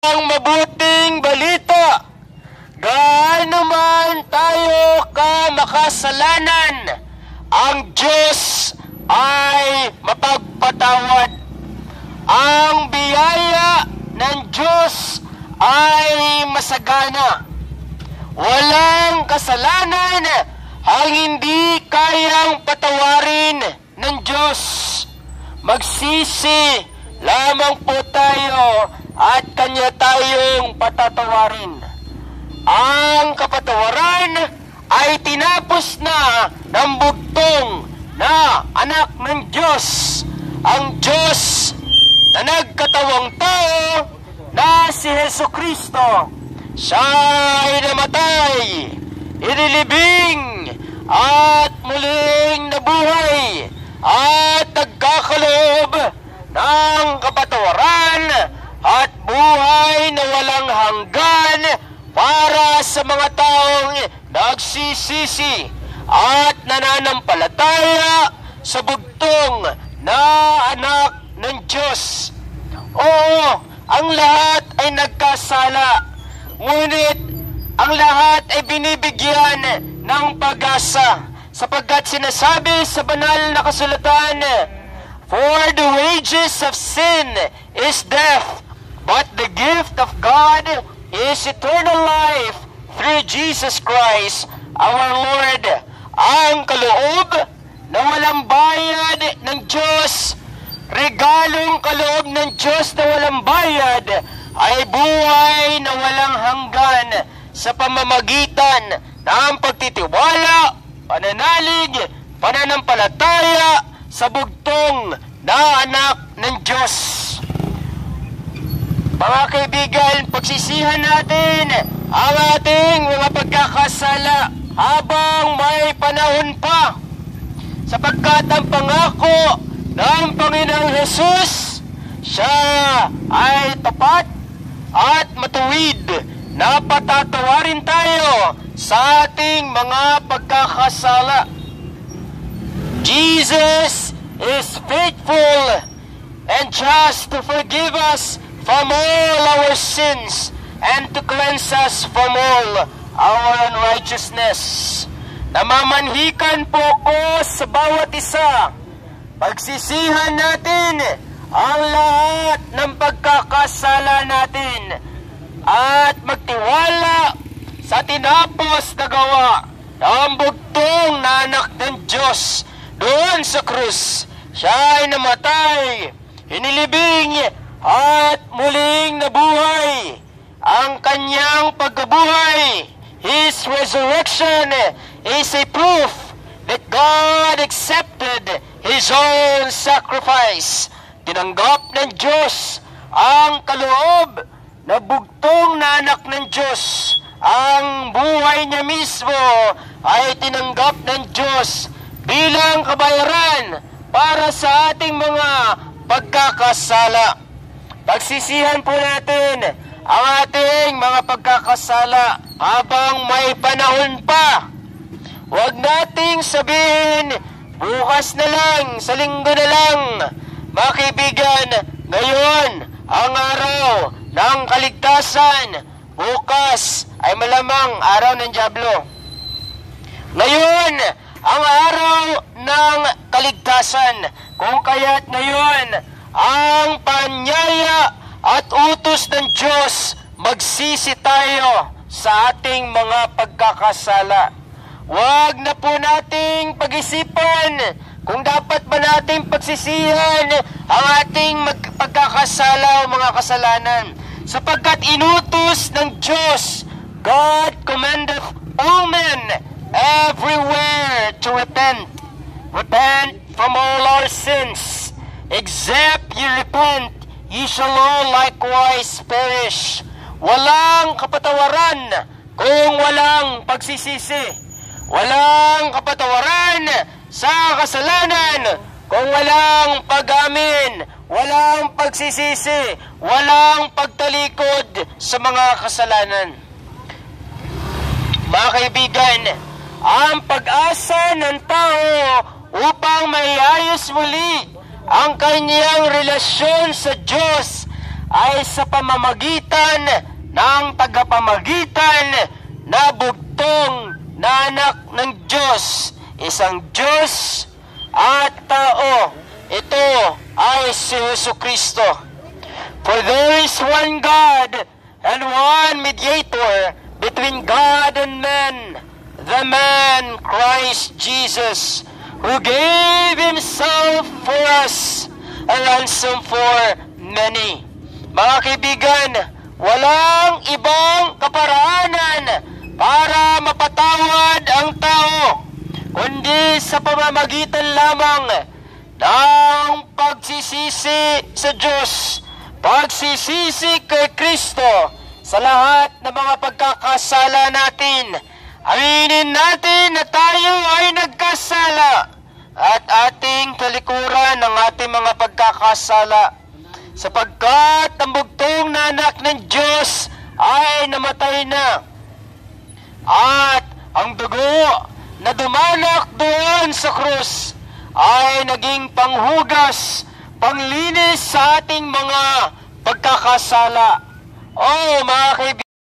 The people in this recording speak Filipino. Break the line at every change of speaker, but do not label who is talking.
Ang mabuting balita, gaano man tayo ka makasalanan, ang Diyos ay mapagpatawad. Ang biyaya ng Diyos ay masagana. Walang kasalanan ang hindi kayang patawarin ng Diyos. Magsisi lamang po tayo at Kanya tayong patatawarin. Ang kapatawaran ay tinapos na ng bugtong na anak ng Diyos, ang Diyos na nagkatawang tao na si Jesucristo. Siya ay namatay, inilibing at muling nabuhay at nagkakaloob ng kapatawaran at buhay na walang hanggan para sa mga taong nagsisisi at nananampalataya sa bugtong na anak ng Diyos. Oo, ang lahat ay nagkasala, ngunit ang lahat ay binibigyan ng pag-asa, sapagkat sinasabi sa banal na kasulatan, "For the wages of sin is death, but the gift of God is eternal life through Jesus Christ our Lord." Ang kaloob na walang bayad ng Diyos, regalong kaloob ng Diyos na walang bayad, ay buhay na walang hanggan sa pamamagitan ng pagtitiwala, pananalig, pananampalataya sa bugtong na anak ng Diyos. Mga kaibigan, pagsisihan natin ang ating mga pagkakasala habang may panahon pa, sapagkat ang pangako ng Panginoong Hesus, siya ay tapat at matuwid na patatawarin tayo sa ating mga pagkakasala. Jesus is faithful and just to forgive us from all our sins and to cleanse us from all our unrighteousness. Namamanhikan po ko sa bawat isa. Pagsisihan natin ang lahat ng pagkakasala natin at magtiwala sa tinapos na gawa ng bugtong na anak ng Diyos doon sa krus. Siya ay namatay, inilibing at muling nabuhay. Ang kanyang pagkabuhay, His resurrection, is a proof that God accepted His own sacrifice. Tinanggap ng Diyos ang kaloob na bugtong na anak ng Diyos. Ang buhay niya mismo ay tinanggap ng Diyos bilang kabayaran para sa ating mga pagkakasala. Pagsisihan po natin ang ating mga pagkakasala habang may panahon pa. Huwag nating sabihin, bukas na lang, sa linggo na lang. Mga kaibigan, ngayon ang araw ng kaligtasan, bukas ay malamang araw ng dyablo. Ngayon ang araw ng kaligtasan, kung kaya't ngayon ang panyaya at utos ng Diyos, magsisi tayo sa ating mga pagkakasala. Huwag na po nating pag-isipan kung dapat ba nating pagsisihan ang ating pagkakasala o mga kasalanan. Sapagkat inutos ng Diyos, God commandeth all men everywhere to repent. Repent from all our sins. Except ye repent, ye shall all likewise perish. Walang kapatawaran kung walang pagsisisi. Walang kapatawaran sa kasalanan kung walang pag-amin, walang pagsisisi, walang pagtalikod sa mga kasalanan. Mga kaibigan, ang pag-asa ng tao upang maiayos muli ang kanyang relasyon sa Diyos ay sa pamamagitan ng tagapamagitan na bugtong na anak ng Diyos, isang Diyos at tao. Ito ay si Jesucristo. For there is one God and one mediator between God and men, the man Christ Jesus, who gave himself for us a ransom for many. Mga kaibigan, walang ibang kaparaanan para mapatawad ang tao, kundi sa pamamagitan lamang ng pagsisisi sa Diyos, pagsisisi kay Kristo sa lahat ng mga pagkakasala natin. Aminin natin na tayo ay nagkasala at ating talikuran ang ating mga pagkakasala, sapagkat ang bugtong na anak ng Diyos ay namatay na, at ang dugo na dumanak doon sa krus ay naging panghugas, panglinis sa ating mga pagkakasala. Oh, mga kaibigan,